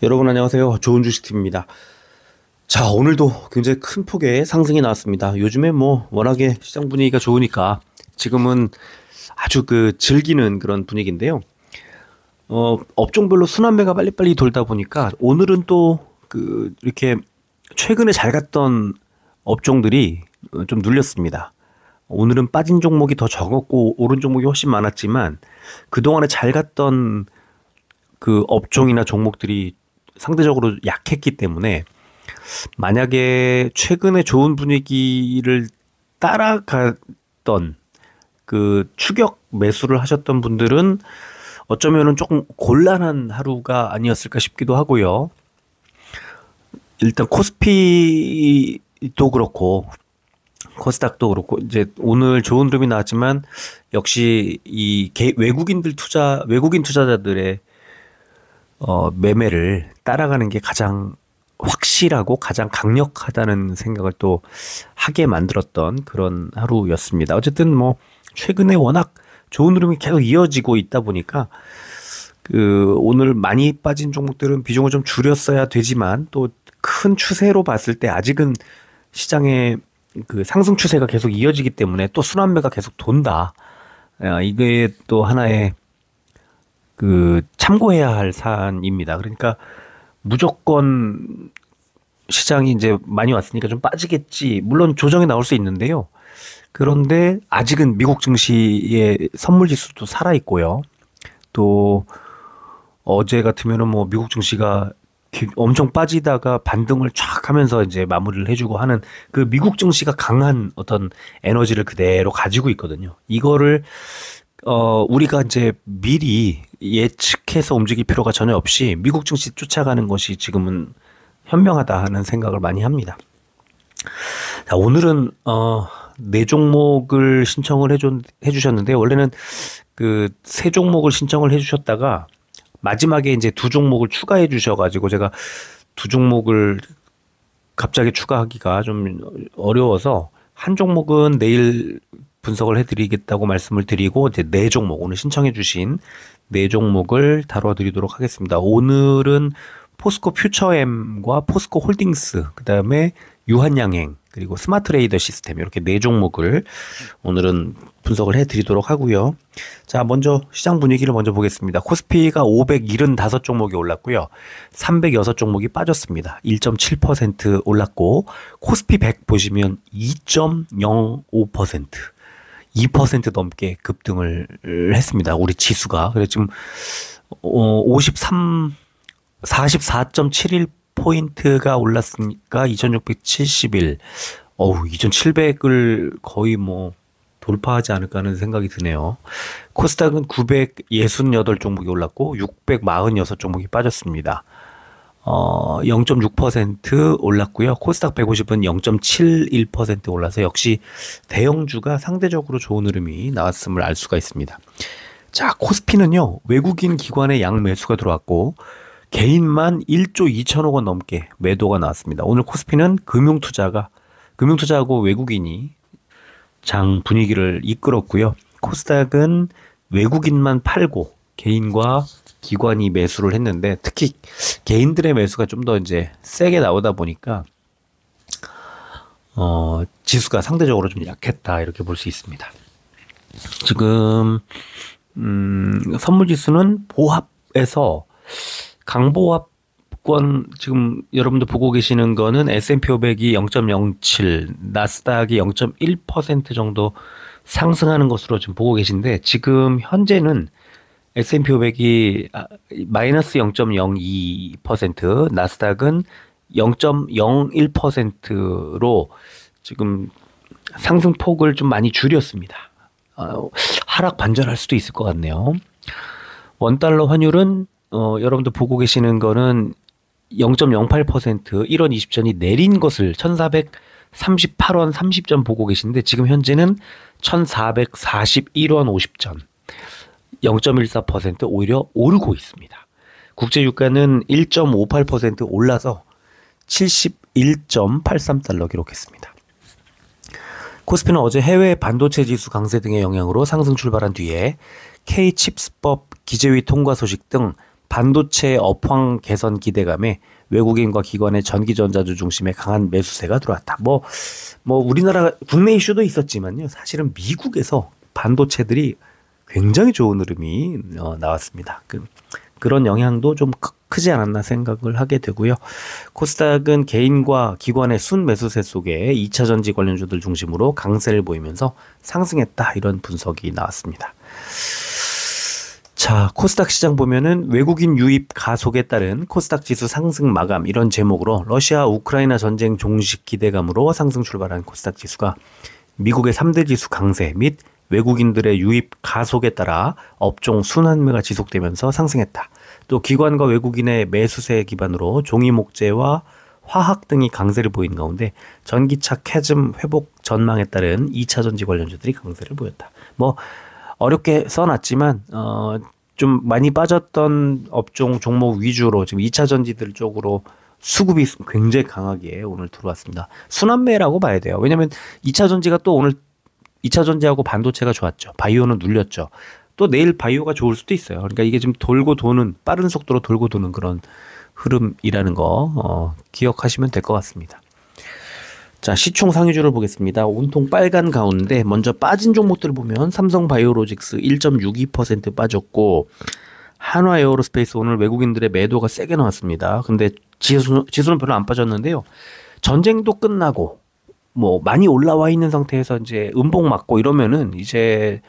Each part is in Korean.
여러분 안녕하세요. 좋은 주식팀입니다. 자, 오늘도 굉장히 큰 폭의 상승이 나왔습니다. 요즘에 뭐 워낙에 시장 분위기가 좋으니까 지금은 아주 즐기는 그런 분위기인데요. 업종별로 순환매가 빨리빨리 돌다 보니까 오늘은 또 이렇게 최근에 잘 갔던 업종들이 좀 눌렸습니다. 오늘은 빠진 종목이 더 적었고 오른 종목이 훨씬 많았지만 그동안에 잘 갔던 그 업종이나 종목들이 상대적으로 약했기 때문에 만약에 최근에 좋은 분위기를 따라갔던 그 추격 매수를 하셨던 분들은 어쩌면은 조금 곤란한 하루가 아니었을까 싶기도 하고요. 일단 코스피도 그렇고 코스닥도 그렇고 이제 오늘 좋은 흐름이 나왔지만 역시 이 외국인 투자자들의 매매를 따라가는 게 가장 확실하고 가장 강력하다는 생각을 또 하게 만들었던 그런 하루였습니다. 어쨌든 뭐 최근에 워낙 좋은 흐름이 계속 이어지고 있다 보니까 오늘 많이 빠진 종목들은 비중을 좀 줄였어야 되지만 또 큰 추세로 봤을 때 아직은 시장의 그 상승 추세가 계속 이어지기 때문에 또 순환매가 계속 돈다. 이게 또 하나의 참고해야 할 사안입니다. 그러니까 무조건 시장이 이제 많이 왔으니까 좀 빠지겠지. 물론 조정이 나올 수 있는데요. 그런데 아직은 미국 증시의 선물 지수도 살아 있고요. 또 어제 같으면은 뭐 미국 증시가 엄청 빠지다가 반등을 쫙 하면서 이제 마무리를 해주고 하는 그 미국 증시가 강한 어떤 에너지를 그대로 가지고 있거든요. 이거를 우리가 이제 미리 예측해서 움직일 필요가 전혀 없이 미국 증시 쫓아가는 것이 지금은 현명하다 하는 생각을 많이 합니다. 자, 오늘은 네 종목을 신청을 해주셨는데 원래는 그 세 종목을 신청을 해주셨다가 마지막에 이제 두 종목을 추가해 주셔가지고 제가 두 종목을 갑자기 추가하기가 좀 어려워서 한 종목은 내일 분석을 해드리겠다고 말씀을 드리고 이제 네 종목 오늘 신청해주신 네 종목을 다뤄드리도록 하겠습니다. 오늘은 포스코 퓨처엠과 포스코 홀딩스 그다음에 유한양행 그리고 스마트레이더 시스템 이렇게 네 종목을 오늘은 분석을 해드리도록 하고요. 자, 먼저 시장 분위기를 먼저 보겠습니다. 코스피가 575종목이 올랐고요. 306종목이 빠졌습니다. 1.7% 올랐고 코스피 100 보시면 2.05% 2% 넘게 급등을 했습니다. 우리 지수가. 그래서 지금 44.71포인트가 올랐으니까 2671. 2700을 거의 뭐 돌파하지 않을까 하는 생각이 드네요. 코스닥은 968종목이 올랐고 646종목이 빠졌습니다. 0.6% 올랐고요. 코스닥 150은 0.71% 올라서 역시 대형주가 상대적으로 좋은 흐름이 나왔음을 알 수가 있습니다. 자, 코스피는요. 외국인 기관의 양매수가 들어왔고 개인만 1조 2천억 원 넘게 매도가 나왔습니다. 오늘 코스피는 금융투자하고 외국인이 장 분위기를 이끌었고요. 코스닥은 외국인만 팔고 개인과 기관이 매수를 했는데 특히 개인들의 매수가 좀 더 이제 세게 나오다 보니까 지수가 상대적으로 좀 약했다 이렇게 볼 수 있습니다. 지금 선물 지수는 보합에서 강보합권 지금 여러분들 보고 계시는 거는 S&P 500이 0.07, 나스닥이 0.1% 정도 상승하는 것으로 지금 보고 계신데 지금 현재는 S&P 500이 마이너스 0.02%, 나스닥은 0.01%로 지금 상승폭을 좀 많이 줄였습니다. 하락 반전할 수도 있을 것 같네요. 원달러 환율은 여러분들 보고 계시는 거는 0.08% 1원 20전이 내린 것을 1438원 30전 보고 계시는데 지금 현재는 1441원 50전 0.14% 오히려 오르고 있습니다. 국제유가는 1.58% 올라서 71.83달러 기록했습니다. 코스피는 어제 해외 반도체 지수 강세 등의 영향으로 상승 출발한 뒤에 K-칩스법 기재위 통과 소식 등 반도체 업황 개선 기대감에 외국인과 기관의 전기전자주 중심의 강한 매수세가 들어왔다. 우리나라 국내 이슈도 있었지만요. 사실은 미국에서 반도체들이 굉장히 좋은 흐름이 나왔습니다. 그런 영향도 좀 크지 않았나 생각을 하게 되고요. 코스닥은 개인과 기관의 순매수세 속에 2차전지 관련주들 중심으로 강세를 보이면서 상승했다. 이런 분석이 나왔습니다. 자, 코스닥 시장 보면은 외국인 유입 가속에 따른 코스닥 지수 상승 마감 이런 제목으로 러시아 우크라이나 전쟁 종식 기대감으로 상승 출발한 코스닥 지수가 미국의 3대 지수 강세 및 외국인들의 유입 가속에 따라 업종 순환매가 지속되면서 상승했다. 또 기관과 외국인의 매수세 기반으로 종이목재와 화학 등이 강세를 보인 가운데 전기차 캐즘 회복 전망에 따른 2차 전지 관련주들이 강세를 보였다. 어렵게 써놨지만 좀 많이 빠졌던 업종 종목 위주로 지금 2차 전지들 쪽으로 수급이 굉장히 강하게 오늘 들어왔습니다. 순환매라고 봐야 돼요. 왜냐하면 2차 전지가 또 오늘 2차 전지하고 반도체가 좋았죠. 바이오는 눌렸죠. 또 내일 바이오가 좋을 수도 있어요. 그러니까 이게 지금 돌고 도는 빠른 속도로 돌고 도는 그런 흐름이라는 거 기억하시면 될 것 같습니다. 자, 시총 상위주를 보겠습니다. 온통 빨간 가운데 먼저 빠진 종목들을 보면 삼성바이오로직스 1.62% 빠졌고 한화에어로스페이스 오늘 외국인들의 매도가 세게 나왔습니다. 근데 지수는 별로 안 빠졌는데요. 전쟁도 끝나고 많이 올라와 있는 상태에서 이제 음봉 맞고 이러면은 이제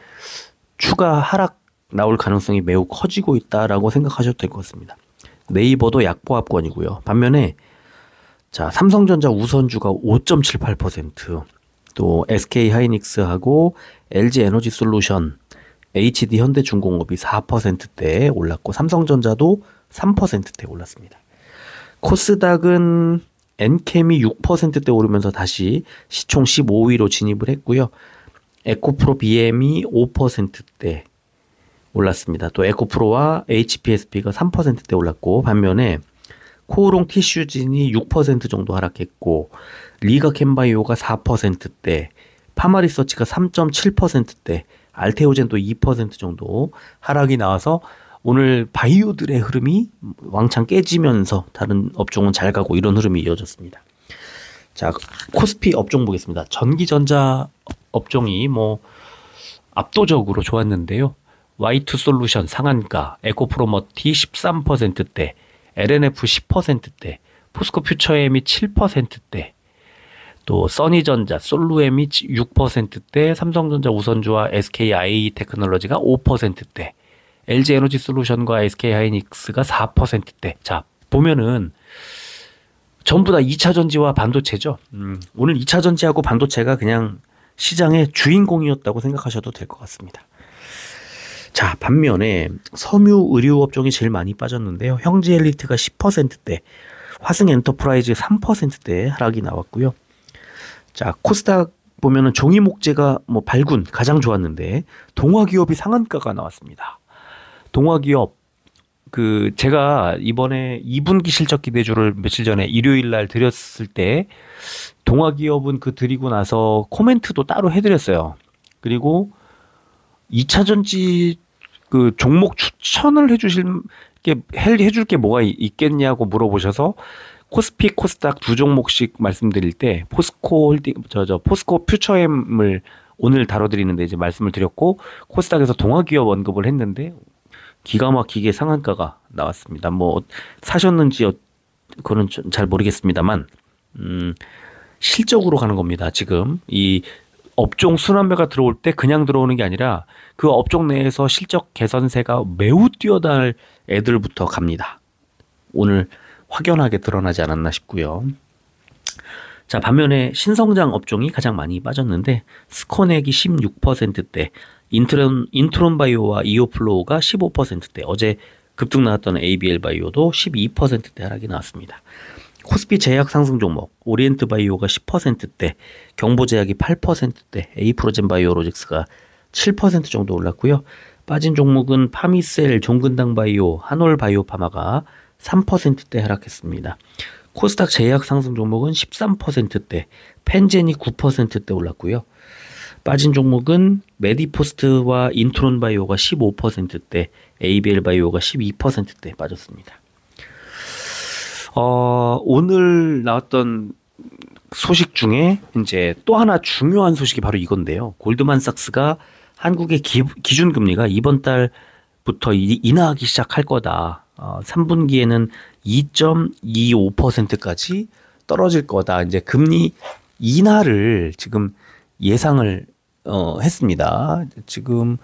추가 하락 나올 가능성이 매우 커지고 있다라고 생각하셔도 될 것 같습니다. 네이버도 약보합권이고요. 반면에 자, 삼성전자 우선주가 5.78%, 또 SK하이닉스하고 LG에너지솔루션, HD 현대중공업이 4%대 올랐고 삼성전자도 3%대 올랐습니다. 코스닥은 엔캠이 6%대 오르면서 다시 시총 15위로 진입을 했고요. 에코프로 BM이 5%대 올랐습니다. 또 에코프로와 HPSP가 3%대 올랐고 반면에 코오롱 티슈진이 6% 정도 하락했고 리가캠바이오가 4%대, 파마리서치가 3.7%대, 알테오젠도 2% 정도 하락이 나와서 오늘 바이오들의 흐름이 왕창 깨지면서 다른 업종은 잘 가고 이런 흐름이 이어졌습니다. 자, 코스피 업종 보겠습니다. 전기전자 업종이 압도적으로 좋았는데요. Y2솔루션 상한가, 에코프로머티 13%대, LNF 10%대, 포스코퓨처엠이 7%대, 또 써니전자, 솔루엠이 6%대, 삼성전자 우선주와 SKI테크놀로지가 5%대, LG에너지솔루션과 SK하이닉스가 4%대. 자, 보면은 전부 다 2차 전지와 반도체죠. 오늘 2차 전지하고 반도체가 그냥 시장의 주인공이었다고 생각하셔도 될 것 같습니다. 자, 반면에 섬유 의류 업종이 제일 많이 빠졌는데요. 형제엘리트가 10%대, 화승엔터프라이즈 3%대 하락이 나왔고요. 자, 코스닥 보면은 종이목재가 발군 가장 좋았는데 동화기업이 상한가가 나왔습니다. 동화기업 제가 이번에 2분기 실적 기대주를 며칠 전에 일요일 날 드렸을 때 동화기업은 드리고 나서 코멘트도 따로 해드렸어요. 그리고 2차 전지 종목 추천을 해줄 게 뭐가 있겠냐고 물어보셔서 코스피, 코스닥 두 종목씩 말씀드릴 때 포스코 퓨처엠을 오늘 다뤄드리는데 이제 말씀을 드렸고 코스닥에서 동화기업 언급을 했는데 기가 막히게 상한가가 나왔습니다. 사셨는지 그거는 잘 모르겠습니다만 실적으로 가는 겁니다. 지금 이 업종 순환매가 들어올 때 그냥 들어오는 게 아니라 그 업종 내에서 실적 개선세가 매우 뛰어날 애들부터 갑니다. 오늘 확연하게 드러나지 않았나 싶고요. 자, 반면에 신성장 업종이 가장 많이 빠졌는데 스코넥이 16%대, 인트론바이오와 이오플로우가 15%대, 어제 급등 나왔던 ABL바이오도 12%대 하락이 나왔습니다. 코스피 제약 상승 종목 오리엔트바이오가 10%대, 경보제약이 8%대, 에이프로젠바이오로직스가 7% 정도 올랐고요. 빠진 종목은 파미셀, 종근당바이오, 한올바이오파마가 3%대 하락했습니다. 코스닥 제약 상승 종목은 13%대, 펜젠이 9%대 올랐고요. 빠진 종목은 메디포스트와 인트론바이오가 15%대, ABL 바이오가 12%대 빠졌습니다. 오늘 나왔던 소식 중에 이제 또 하나 중요한 소식이 바로 이건데요. 골드만삭스가 한국의 기준금리가 이번 달부터 인하하기 시작할 거다. 3분기에는 2.25%까지 떨어질 거다. 이제 금리 인하를 지금 예상을 했습니다. 지금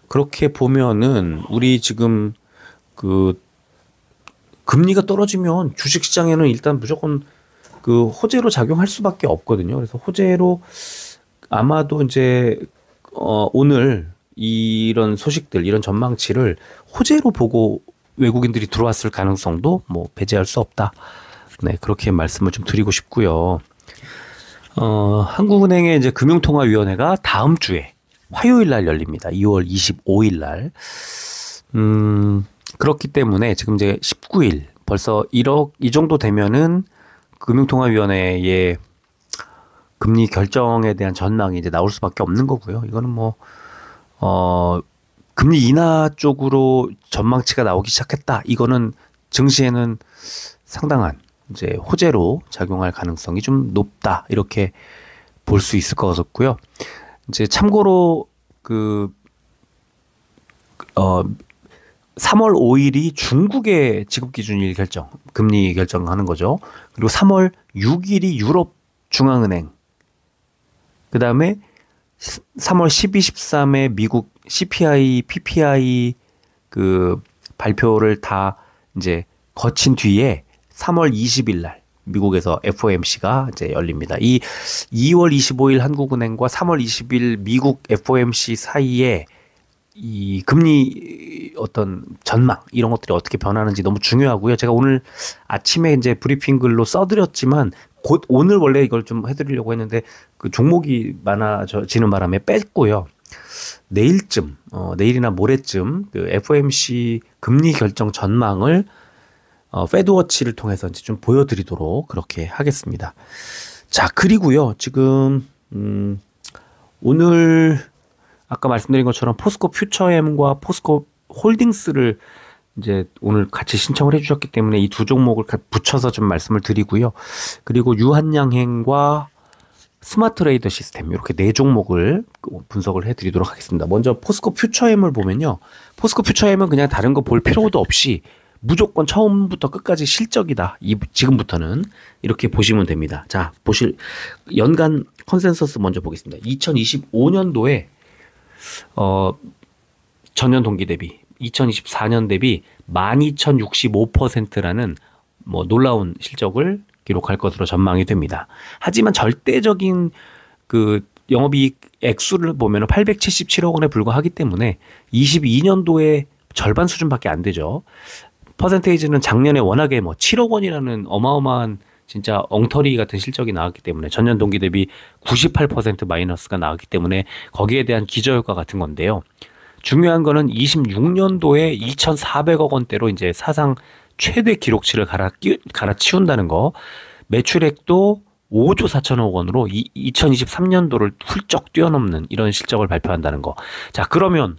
그렇게 보면은 우리 지금 그 금리가 떨어지면 주식시장에는 일단 무조건 그 호재로 작용할 수밖에 없거든요. 그래서 호재로 아마도 이제 오늘 이런 소식들, 이런 전망치를 호재로 보고 외국인들이 들어왔을 가능성도 뭐 배제할 수 없다. 네, 그렇게 말씀을 좀 드리고 싶고요. 한국은행의 이제 금융통화위원회가 다음 주에 화요일 날 열립니다. 2월 25일 날. 그렇기 때문에 지금 이제 19일 벌써 1억 이 정도 되면은 금융통화위원회의 금리 결정에 대한 전망이 이제 나올 수밖에 없는 거고요. 이거는 뭐 금리 인하 쪽으로 전망치가 나오기 시작했다. 이거는 증시에는 상당한 이제 호재로 작용할 가능성이 좀 높다. 이렇게 볼 수 있을 것 같고요. 이제 참고로 3월 5일이 중국의 지급기준일 결정, 금리 결정하는 거죠. 그리고 3월 6일이 유럽 중앙은행, 그 다음에 3월 12, 13에 미국 CPI, PPI 그 발표를 다 이제 거친 뒤에 3월 20일 날 미국에서 FOMC가 이제 열립니다. 이 2월 25일 한국은행과 3월 20일 미국 FOMC 사이에 이 금리 어떤 전망 이런 것들이 어떻게 변하는지 너무 중요하고요. 제가 오늘 아침에 이제 브리핑 글로 써드렸지만 곧 오늘 원래 이걸 좀 해드리려고 했는데 그 종목이 많아지는 바람에 뺐고요. 내일쯤, 내일이나 모레쯤 그 FOMC 금리 결정 전망을 패드워치를 통해서 이제 좀 보여드리도록 그렇게 하겠습니다. 자, 그리고요. 지금 오늘 아까 말씀드린 것처럼 포스코 퓨처엠과 포스코 홀딩스를 이제 오늘 같이 신청을 해주셨기 때문에 이 두 종목을 붙여서 좀 말씀을 드리고요. 그리고 유한양행과 스마트레이더 시스템 이렇게 네 종목을 분석을 해드리도록 하겠습니다. 먼저 포스코 퓨처엠을 보면요. 포스코 퓨처엠은 그냥 다른 거 볼 필요도 없이 무조건 처음부터 끝까지 실적이다. 지금부터는 이렇게 보시면 됩니다. 자, 연간 컨센서스 먼저 보겠습니다. 2025년도에 전년 동기 대비 2024년 대비 12,065%라는 뭐 놀라운 실적을 기록할 것으로 전망이 됩니다. 하지만 절대적인 그 영업이익 액수를 보면 877억 원에 불과하기 때문에 22년도에 절반 수준밖에 안 되죠. 퍼센테이지는 작년에 워낙에 뭐 7억 원이라는 어마어마한 진짜 엉터리 같은 실적이 나왔기 때문에 전년 동기 대비 98% 마이너스가 나왔기 때문에 거기에 대한 기저효과 같은 건데요. 중요한 거는 26년도에 2,400억 원대로 이제 사상 최대 기록치를 갈아치운다는 거. 매출액도 5조 4천억 원으로 2023년도를 훌쩍 뛰어넘는 이런 실적을 발표한다는 거. 자, 그러면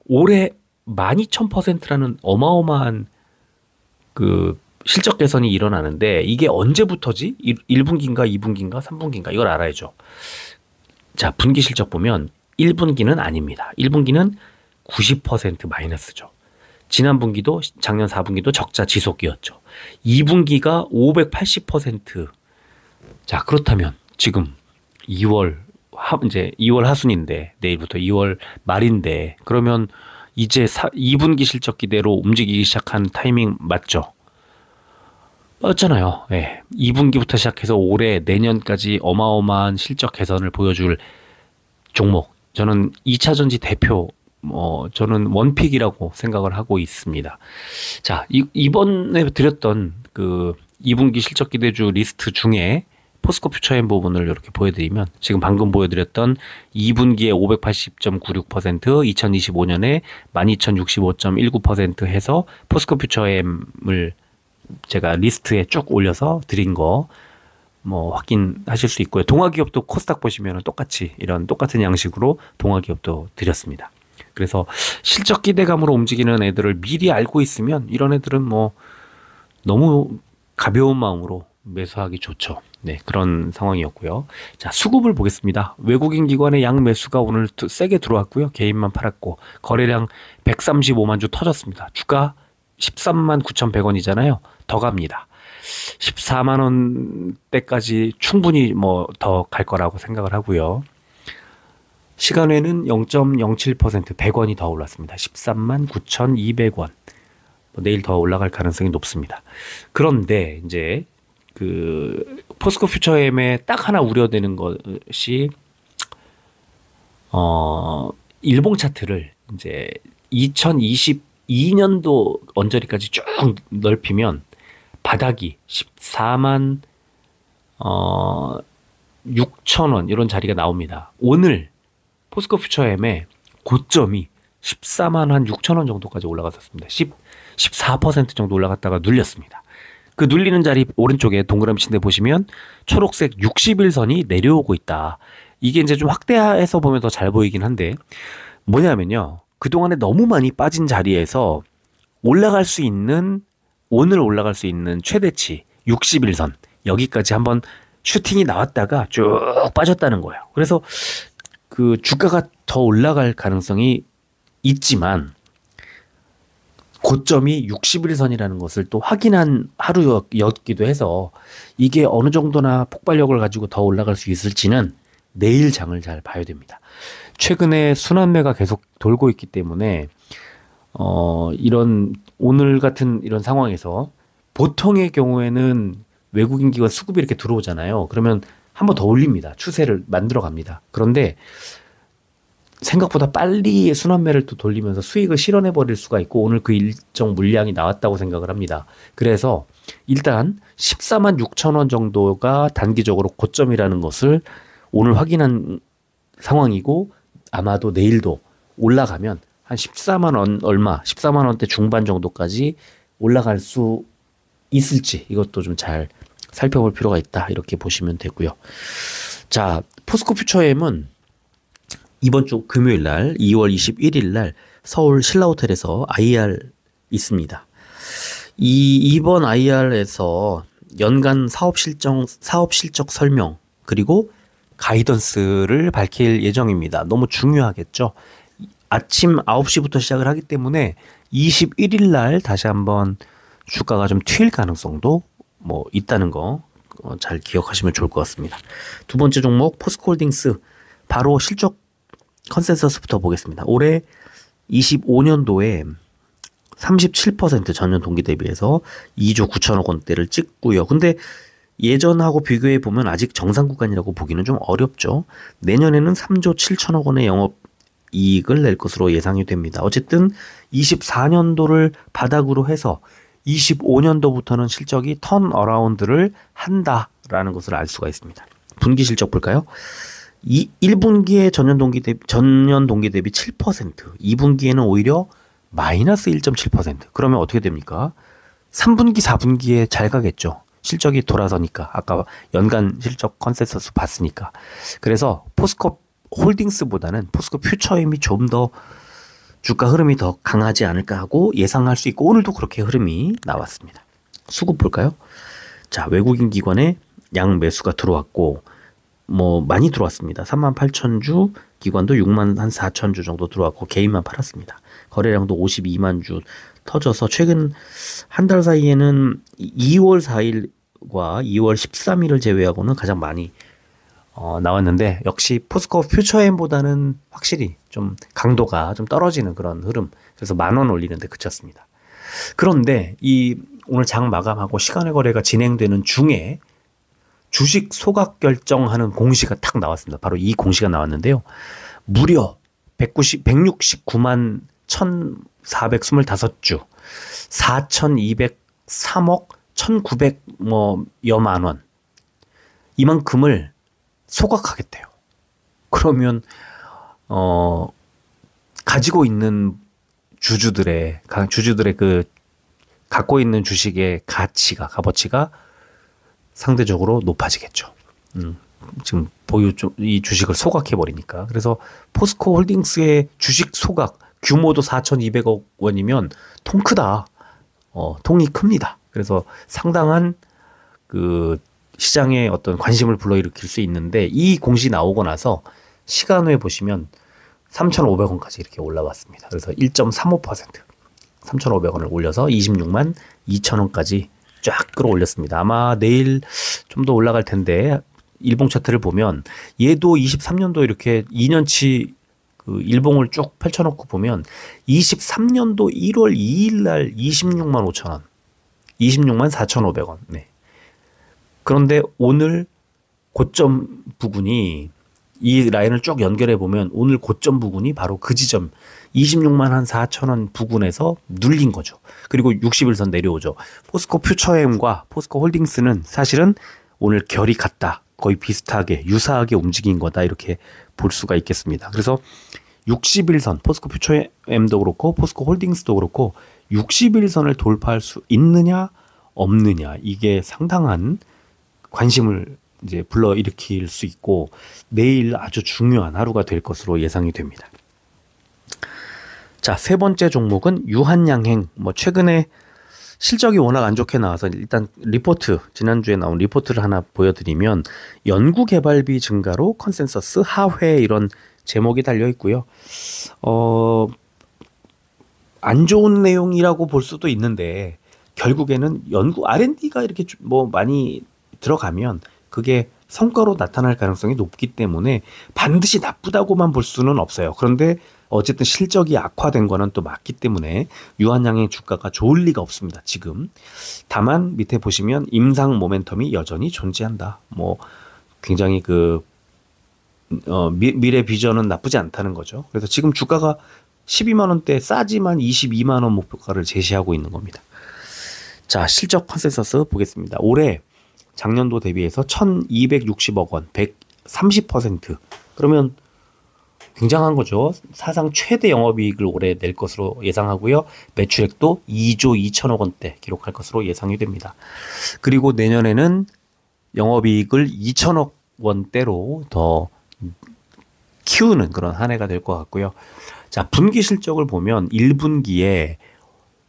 올해 12,000%라는 어마어마한 그 실적 개선이 일어나는데 이게 언제부터지? 1분기인가 2분기인가 3분기인가 이걸 알아야죠. 자, 분기 실적 보면 1분기는 아닙니다. 1분기는 90% 마이너스죠. 지난 분기도 작년 4분기도 적자 지속이었죠. 2분기가 580%. 자, 그렇다면 지금 이제 2월 하순인데 내일부터 2월 말인데 그러면 이제 2분기 실적 기대로 움직이기 시작한 타이밍 맞죠? 맞잖아요. 네. 2분기부터 시작해서 올해 내년까지 어마어마한 실적 개선을 보여줄 종목. 저는 2차전지 대표, 저는 원픽이라고 생각을 하고 있습니다. 자, 이번에 드렸던 그 2분기 실적 기대주 리스트 중에 포스코 퓨처엠 부분을 이렇게 보여드리면 지금 방금 보여드렸던 2분기에 580.96%, 2025년에 12,065.19% 해서 포스코 퓨처엠을 제가 리스트에 쭉 올려서 드린 거 뭐 확인하실 수 있고요. 동아기업도 코스닥 보시면 똑같이 이런 똑같은 양식으로 동아기업도 드렸습니다. 그래서 실적 기대감으로 움직이는 애들을 미리 알고 있으면 이런 애들은 뭐 너무 가벼운 마음으로 매수하기 좋죠. 네, 그런 상황이었고요. 자, 수급을 보겠습니다. 외국인 기관의 양 매수가 오늘 세게 들어왔고요. 개인만 팔았고 거래량 135만 주 터졌습니다. 주가 13만 9,100원이잖아요. 더 갑니다. 14만 원대까지 충분히 뭐 더 갈 거라고 생각을 하고요. 시간에는 0.07% 100원이 더 올랐습니다. 13만 9,200원. 내일 더 올라갈 가능성이 높습니다. 그런데 이제 그 포스코 퓨처엠에 딱 하나 우려되는 것이 일봉 차트를 이제 2022년도 언저리까지 쭉 넓히면 바닥이 14만 6천 원 이런 자리가 나옵니다. 오늘 포스코 퓨처엠의 고점이 14만 한 6천 원 정도까지 올라갔었습니다. 14% 정도 올라갔다가 눌렸습니다. 그 눌리는 자리 오른쪽에 동그라미 친 데 보시면 초록색 60일선이 내려오고 있다. 이게 이제 좀 확대해서 보면 더 잘 보이긴 한데 뭐냐면요. 그동안에 너무 많이 빠진 자리에서 올라갈 수 있는 오늘 올라갈 수 있는 최대치 60일선 여기까지 한번 슈팅이 나왔다가 쭉 빠졌다는 거예요. 그래서 그 주가가 더 올라갈 가능성이 있지만 고점이 60일선이라는 것을 또 확인한 하루였기도 해서 이게 어느 정도나 폭발력을 가지고 더 올라갈 수 있을지는 내일 장을 잘 봐야 됩니다. 최근에 순환매가 계속 돌고 있기 때문에 이런 오늘 같은 이런 상황에서 보통의 경우에는 외국인 기관 수급이 이렇게 들어오잖아요. 그러면 한 번 더 올립니다. 추세를 만들어 갑니다. 그런데 생각보다 빨리 순환매를 또 돌리면서 수익을 실현해 버릴 수가 있고 오늘 그 일정 물량이 나왔다고 생각을 합니다. 그래서 일단 14만 6천 원 정도가 단기적으로 고점이라는 것을 오늘 확인한 상황이고 아마도 내일도 올라가면 한 14만 원 얼마, 14만 원대 중반 정도까지 올라갈 수 있을지 이것도 좀 잘 살펴볼 필요가 있다. 이렇게 보시면 되고요. 자, 포스코 퓨처엠은 이번 주 금요일 날 2월 21일 날 서울 신라호텔에서 IR 있습니다. 이번 IR에서 연간 사업 실적 설명 그리고 가이던스를 밝힐 예정입니다. 너무 중요하겠죠. 아침 9시부터 시작을 하기 때문에 21일 날 다시 한번 주가가 좀 튈 가능성도 뭐 있다는 거 잘 기억하시면 좋을 것 같습니다. 두 번째 종목 포스코홀딩스 바로 실적 컨센서스부터 보겠습니다. 올해 25년도에 37% 전년 동기 대비해서 2조 9천억 원대를 찍고요. 근데 예전하고 비교해 보면 아직 정상 구간이라고 보기는 좀 어렵죠. 내년에는 3조 7천억 원의 영업 이익을 낼 것으로 예상이 됩니다. 어쨌든 24년도를 바닥으로 해서 25년도부터는 실적이 턴어라운드를 한다라는 것을 알 수가 있습니다. 분기 실적 볼까요? 1분기에 전년 동기 대비 7%, 2분기에는 오히려 마이너스 1.7%. 그러면 어떻게 됩니까? 3분기, 4분기에 잘 가겠죠. 실적이 돌아서니까. 아까 연간 실적 컨센서스 봤으니까. 그래서 포스코 홀딩스보다는 포스코 퓨처엠이 좀 더 주가 흐름이 더 강하지 않을까 하고 예상할 수 있고 오늘도 그렇게 흐름이 나왔습니다. 수급 볼까요? 자, 외국인 기관의 양 매수가 들어왔고 뭐 많이 들어왔습니다. 38,000주, 기관도 6만 한 4,000주 정도 들어왔고 개인만 팔았습니다. 거래량도 52만 주 터져서 최근 한 달 사이에는 2월 4일과 2월 13일을 제외하고는 가장 많이 나왔는데 역시 포스코 퓨처엠보다는 확실히 좀 강도가 좀 떨어지는 그런 흐름. 그래서 10,000원 올리는데 그쳤습니다. 그런데 이 오늘 장 마감하고 시간의 거래가 진행되는 중에 주식 소각 결정하는 공시가 탁 나왔습니다. 바로 이 공시가 나왔는데요. 무려 169만 1,425주, 4,203억 1,900여만 원 이만큼을 소각하겠대요. 그러면 가지고 있는 주주들의 그 갖고 있는 주식의 값어치가 상대적으로 높아지겠죠. 지금 이 주식을 소각해 버리니까. 그래서 포스코 홀딩스의 주식 소각 규모도 4,200억 원이면 통 크다. 통이 큽니다. 그래서 상당한 그 시장에 어떤 관심을 불러일으킬 수 있는데, 이 공시 나오고 나서 시간 후에 보시면 3,500원까지 이렇게 올라왔습니다. 그래서 1.35% 3,500원을 올려서 26만 2천원까지 쫙 끌어올렸습니다. 아마 내일 좀 더 올라갈 텐데, 일봉 차트를 보면 얘도 23년도 이렇게 2년치 그 일봉을 쭉 펼쳐놓고 보면 23년도 1월 2일 날 26만 5천원, 26만 4,500원. 네. 그런데 오늘 고점 부근이, 이 라인을 쭉 연결해 보면 오늘 고점 부근이 바로 그 지점 26만 한 4천원 부근에서 눌린 거죠. 그리고 60일선 내려오죠. 포스코 퓨처엠과 포스코 홀딩스는 사실은 오늘 결이 같다. 거의 비슷하게 유사하게 움직인 거다, 이렇게 볼 수가 있겠습니다. 그래서 60일선, 포스코 퓨처엠도 그렇고 포스코 홀딩스도 그렇고 60일선을 돌파할 수 있느냐 없느냐, 이게 상당한 관심을 이제 불러일으킬 수 있고 내일 아주 중요한 하루가 될 것으로 예상이 됩니다. 자, 세 번째 종목은 유한양행. 최근에 실적이 워낙 안 좋게 나와서 일단 리포트, 지난주에 나온 리포트를 하나 보여드리면 연구개발비 증가로 컨센서스 하회, 이런 제목이 달려 있고요. 안 좋은 내용이라고 볼 수도 있는데 결국에는 연구 R&D가 이렇게 많이 들어가면 그게 성과로 나타날 가능성이 높기 때문에 반드시 나쁘다고만 볼 수는 없어요. 그런데 어쨌든 실적이 악화된 거는 또 맞기 때문에 유한양행 주가가 좋을 리가 없습니다, 지금. 다만 밑에 보시면 임상 모멘텀이 여전히 존재한다. 굉장히 미래 비전은 나쁘지 않다는 거죠. 그래서 지금 주가가 12만 원대 싸지만 22만 원 목표가를 제시하고 있는 겁니다. 자, 실적 컨센서스 보겠습니다. 올해 작년도 대비해서 1,260억 원, 130%. 그러면 굉장한 거죠. 사상 최대 영업이익을 올해 낼 것으로 예상하고요. 매출액도 2조 2천억 원대 기록할 것으로 예상이 됩니다. 그리고 내년에는 영업이익을 2천억 원대로 더 키우는 그런 한 해가 될 것 같고요. 자, 분기 실적을 보면 1분기에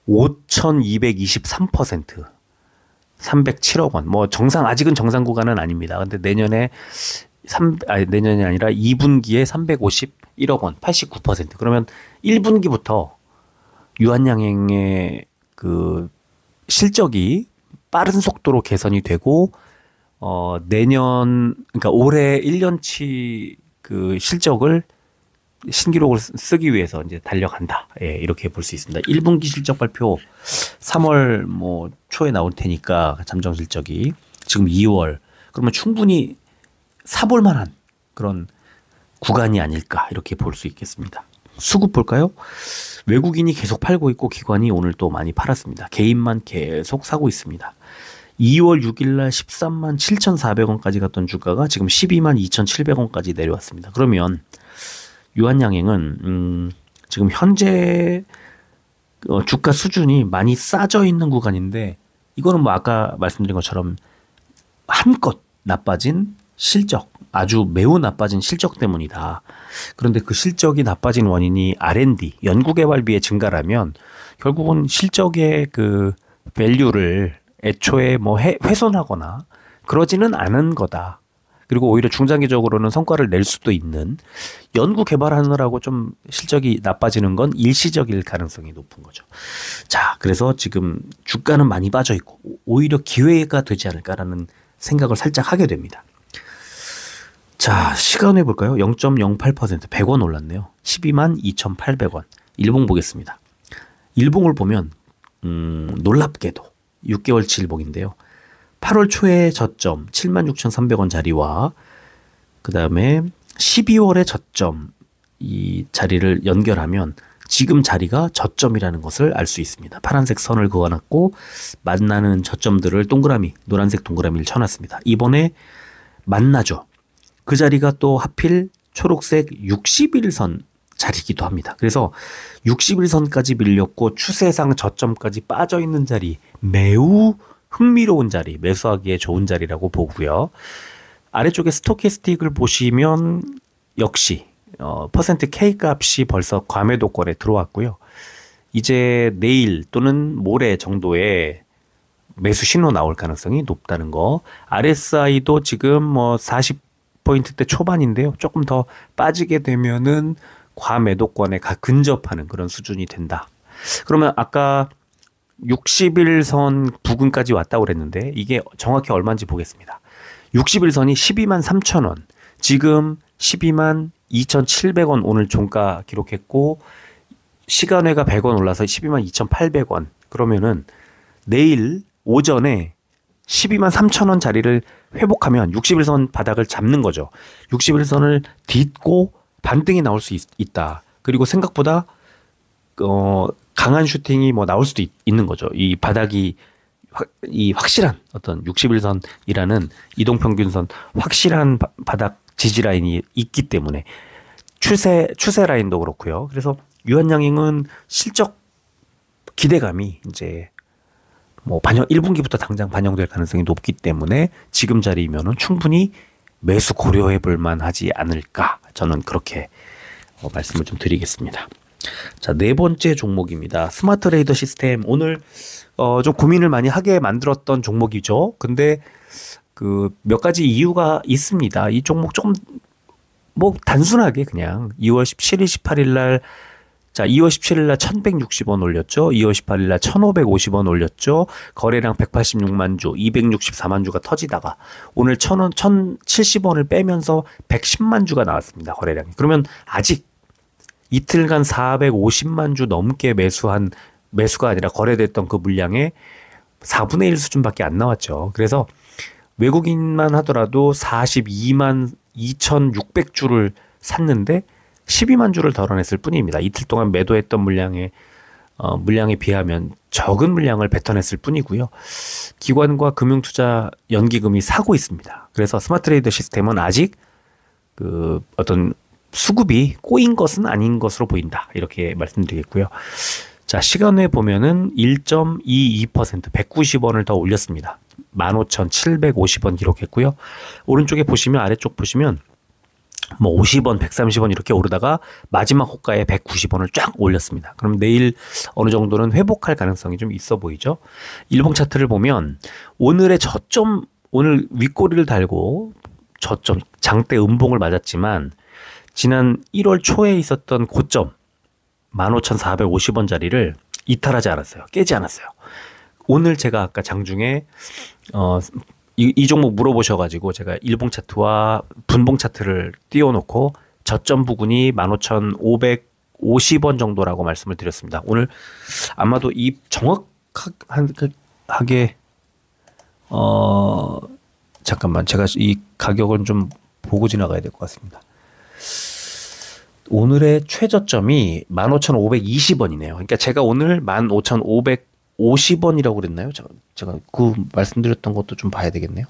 5,223%, 307억 원. 아직은 정상 구간은 아닙니다. 근데 내년에 내년이 아니라 2분기에 351억 원, 89%. 그러면 1분기부터 유한양행의 그 실적이 빠른 속도로 개선이 되고, 그러니까 올해 1년치 그 실적을 신기록을 쓰기 위해서 이제 달려간다. 예, 이렇게 볼 수 있습니다. 1분기 실적 발표 3월 초에 나올 테니까, 잠정 실적이 지금 2월. 그러면 충분히 사볼 만한 그런 구간이 아닐까, 이렇게 볼 수 있겠습니다. 수급 볼까요? 외국인이 계속 팔고 있고 기관이 오늘 또 많이 팔았습니다. 개인만 계속 사고 있습니다. 2월 6일 날 13만 7,400원까지 갔던 주가가 지금 12만 2,700원까지 내려왔습니다. 그러면 유한양행은 지금 현재 주가 수준이 많이 싸져 있는 구간인데, 이거는 아까 말씀드린 것처럼 한껏 나빠진 실적, 아주 매우 나빠진 실적 때문이다. 그런데 그 실적이 나빠진 원인이 R&D, 연구개발비의 증가라면 결국은 실적의 그 밸류를 애초에 훼손하거나 그러지는 않은 거다. 그리고 오히려 중장기적으로는 성과를 낼 수도 있는, 연구 개발하느라고 좀 실적이 나빠지는 건 일시적일 가능성이 높은 거죠. 자, 그래서 지금 주가는 많이 빠져 있고 오히려 기회가 되지 않을까라는 생각을 살짝 하게 됩니다. 자, 시간을 볼까요? 0.08%, 100원 올랐네요. 12만 2,800원. 일봉 보겠습니다. 일봉을 보면 놀랍게도 6개월치 일봉인데요. 8월 초에 저점 76,300원 자리와 그 다음에 12월의 저점, 이 자리를 연결하면 지금 자리가 저점이라는 것을 알 수 있습니다. 파란색 선을 그어놨고 만나는 저점들을 동그라미, 노란색 동그라미를 쳐놨습니다. 이번에 만나죠. 그 자리가 또 하필 초록색 60일선 자리이기도 합니다. 그래서 60일선까지 밀렸고 추세상 저점까지 빠져있는 자리, 매우 흥미로운 자리, 매수하기에 좋은 자리라고 보고요. 아래쪽에 스토캐스틱을 보시면 역시 퍼센트 K 값이 벌써 과매도권에 들어왔고요. 이제 내일 또는 모레 정도에 매수 신호 나올 가능성이 높다는 거. RSI도 지금 뭐 40포인트대 초반인데요. 조금 더 빠지게 되면은 과매도권에 근접하는 그런 수준이 된다. 그러면 아까 60일선 부근까지 왔다고 그랬는데 이게 정확히 얼마인지 보겠습니다. 60일선이 12만 3천 원, 지금 12만 2,700원 오늘 종가 기록했고 시간외가 100원 올라서 12만 2,800원. 그러면은 내일 오전에 12만 3천 원 자리를 회복하면 60일선 바닥을 잡는 거죠. 60일선을 딛고 반등이 나올 수 있다. 그리고 생각보다 강한 슈팅이 뭐 나올 수도 있는 거죠. 이 바닥이 이 확실한 어떤 60일선이라는 이동평균선 확실한 바닥 지지 라인이 있기 때문에 추세 라인도 그렇고요. 그래서 유한양행은 실적 기대감이 이제 뭐 1분기부터 당장 반영될 가능성이 높기 때문에 지금 자리면은 충분히 매수 고려해 볼 만하지 않을까, 저는 그렇게 말씀을 좀 드리겠습니다. 자, 네 번째 종목입니다. 스마트 레이더 시스템. 오늘 좀 고민을 많이 하게 만들었던 종목이죠. 근데 그 몇 가지 이유가 있습니다. 이 종목 조금 뭐 단순하게 그냥 2월 17일 18일 날, 자, 2월 17일 날 1160원 올렸죠. 2월 18일 날 1550원 올렸죠. 거래량 186만 주, 264만 주가 터지다가 오늘 1070원을 빼면서 110만 주가 나왔습니다. 거래량이. 그러면 아직 이틀간 450만 주 넘게 매수가 아니라 거래됐던 그 물량의 4분의 1 수준밖에 안 나왔죠. 그래서 외국인만 하더라도 42만 2,600주를 샀는데 12만 주를 덜어냈을 뿐입니다. 이틀 동안 매도했던 물량에 비하면 적은 물량을 뱉어냈을 뿐이고요. 기관과 금융투자 연기금이 사고 있습니다. 그래서 스마트 트레이더 시스템은 아직 그 어떤 수급이 꼬인 것은 아닌 것으로 보인다. 이렇게 말씀드리겠고요. 자, 시간에 보면은 1.22% 190원을 더 올렸습니다. 15,750원 기록했고요. 오른쪽에 보시면, 아래쪽 보시면 뭐 50원, 130원 이렇게 오르다가 마지막 호가에 190원을 쫙 올렸습니다. 그럼 내일 어느 정도는 회복할 가능성이 좀 있어 보이죠. 일봉 차트를 보면 오늘의 저점, 오늘 윗꼬리를 달고 저점 장대 음봉을 맞았지만 지난 1월 초에 있었던 고점 15,450원 자리를 이탈하지 않았어요. 깨지 않았어요. 오늘 제가 아까 장중에 이 종목 물어보셔가지고 제가 일봉 차트와 분봉 차트를 띄워놓고 저점 부근이 15,550원 정도라고 말씀을 드렸습니다. 오늘 아마도 이 정확하게 잠깐만, 제가 이 가격은 좀 보고 지나가야 될 것 같습니다. 오늘의 최저점이 15,520원이네요. 그러니까 제가 오늘 15,550원이라고 그랬나요? 제가 그 말씀드렸던 것도 좀 봐야 되겠네요.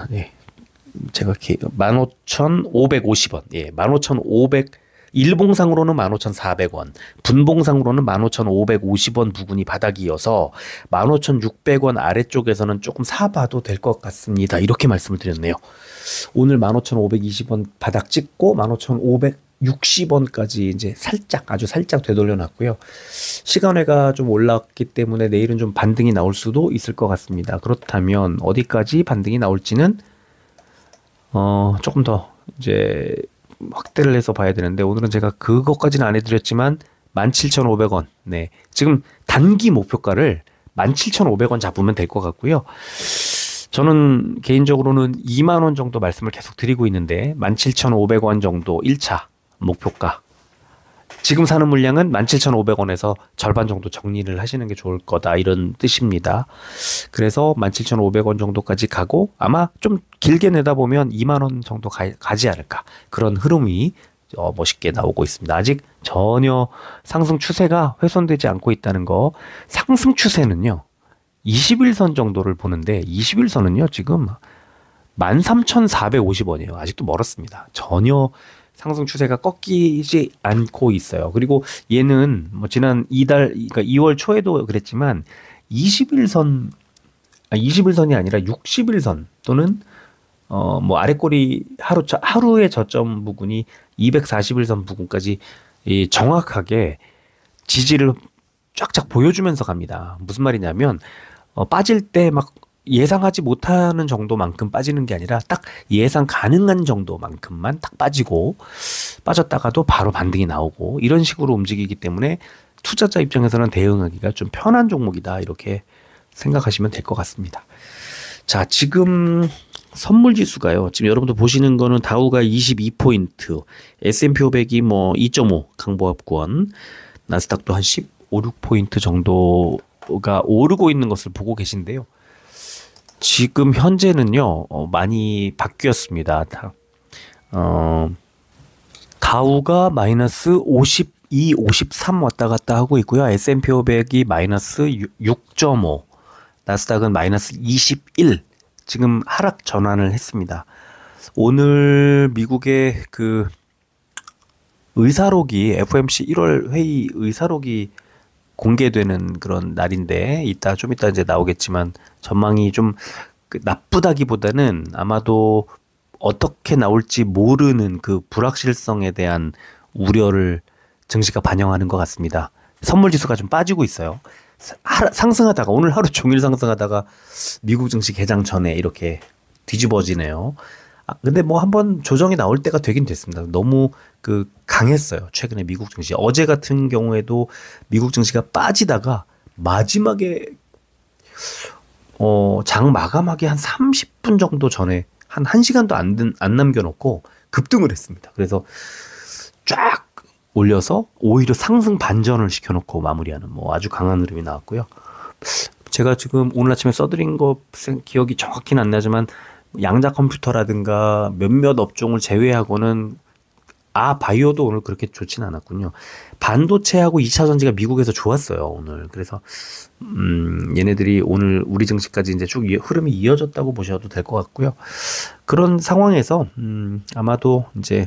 네. 제가 15,550원. 예, 15,500, 일봉상으로는 15,400원, 분봉상으로는 15,550원 부근이 바닥이어서 15,600원 아래쪽에서는 조금 사봐도 될 것 같습니다. 이렇게 말씀을 드렸네요. 오늘 15,520원 바닥 찍고 15,560원까지 이제 아주 살짝 되돌려 놨고요. 시간외가 좀 올랐기 때문에 내일은 좀 반등이 나올 수도 있을 것 같습니다. 그렇다면 어디까지 반등이 나올지는 조금 더 이제 확대를 해서 봐야 되는데, 오늘은 제가 그것까지는 안 해드렸지만 17,500원. 네, 지금 단기 목표가를 17,500원 잡으면 될 것 같고요. 저는 개인적으로는 2만 원 정도 말씀을 계속 드리고 있는데 17,500원 정도 1차 목표가, 지금 사는 물량은 17,500원에서 절반 정도 정리를 하시는 게 좋을 거다, 이런 뜻입니다. 그래서 17,500원 정도까지 가고 아마 좀 길게 내다보면 2만 원 정도 가지 않을까, 그런 흐름이 멋있게 나오고 있습니다. 아직 전혀 상승 추세가 훼손되지 않고 있다는 거. 상승 추세는요 21선 정도를 보는데 21선은요 지금 13,450원이에요. 아직도 멀었습니다. 전혀 상승 추세가 꺾이지 않고 있어요. 그리고 얘는 뭐 지난 이달 그러니까 2월 초에도 그랬지만 20일선 20일선이 아니라 60일선 또는 뭐 아랫꼬리 하루의 저점 부근이 240일선 부근까지 이 정확하게 지지를 쫙쫙 보여주면서 갑니다. 무슨 말이냐면 빠질 때 막 예상하지 못하는 정도만큼 빠지는 게 아니라 딱 예상 가능한 정도만큼만 딱 빠지고 빠졌다가도 바로 반등이 나오고 이런 식으로 움직이기 때문에 투자자 입장에서는 대응하기가 좀 편한 종목이다 이렇게 생각하시면 될 것 같습니다. 자, 지금 선물 지수가요. 지금 여러분들 보시는 거는 다우가 22포인트, S&P 500이 뭐 2.5 강보합권, 나스닥도 한 15, 6포인트 정도가 오르고 있는 것을 보고 계신데요. 지금 현재는요, 많이 바뀌었습니다. 다우가 마이너스 52, 53 왔다 갔다 하고 있고요. S&P 500이 마이너스 6.5, 나스닥은 마이너스 21, 지금 하락 전환을 했습니다. 오늘 미국의 그 의사록이 FOMC 1월 회의 의사록이 공개되는 그런 날인데 좀 이따 이제 나오겠지만 전망이 좀 나쁘다기보다는 아마도 어떻게 나올지 모르는 그 불확실성에 대한 우려를 증시가 반영하는 것 같습니다. 선물 지수가 좀 빠지고 있어요. 상승하다가 오늘 하루 종일 상승하다가 미국 증시 개장 전에 이렇게 뒤집어지네요. 근데 뭐 한번 조정이 나올 때가 되긴 됐습니다. 너무 강했어요. 최근에 미국 증시. 어제 같은 경우에도 미국 증시가 빠지다가 마지막에 장 마감하기 한 30분 정도 전에 한 1시간도 안 남겨놓고 급등을 했습니다. 그래서 쫙 올려서 오히려 상승 반전을 시켜놓고 마무리하는 뭐 아주 강한 흐름이 나왔고요. 제가 지금 오늘 아침에 써드린 거 기억이 정확히는 안 나지만 양자 컴퓨터라든가 몇몇 업종을 제외하고는 바이오도 오늘 그렇게 좋진 않았군요. 반도체하고 2차 전지가 미국에서 좋았어요, 오늘. 그래서 얘네들이 오늘 우리 증시까지 이제 쭉 흐름이 이어졌다고 보셔도 될 것 같고요. 그런 상황에서 아마도 이제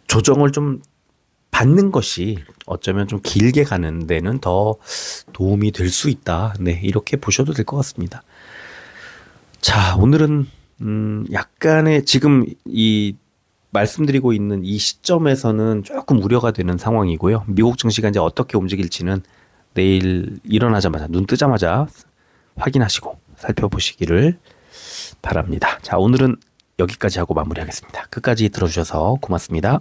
조정을 좀 받는 것이 어쩌면 좀 길게 가는 데는 더 도움이 될 수 있다. 네, 이렇게 보셔도 될 것 같습니다. 자, 오늘은 약간의 지금 이 말씀드리고 있는 이 시점에서는 조금 우려가 되는 상황이고요. 미국 증시가 이제 어떻게 움직일지는 내일 일어나자마자 눈 뜨자마자 확인하시고 살펴보시기를 바랍니다. 자, 오늘은 여기까지 하고 마무리하겠습니다. 끝까지 들어주셔서 고맙습니다.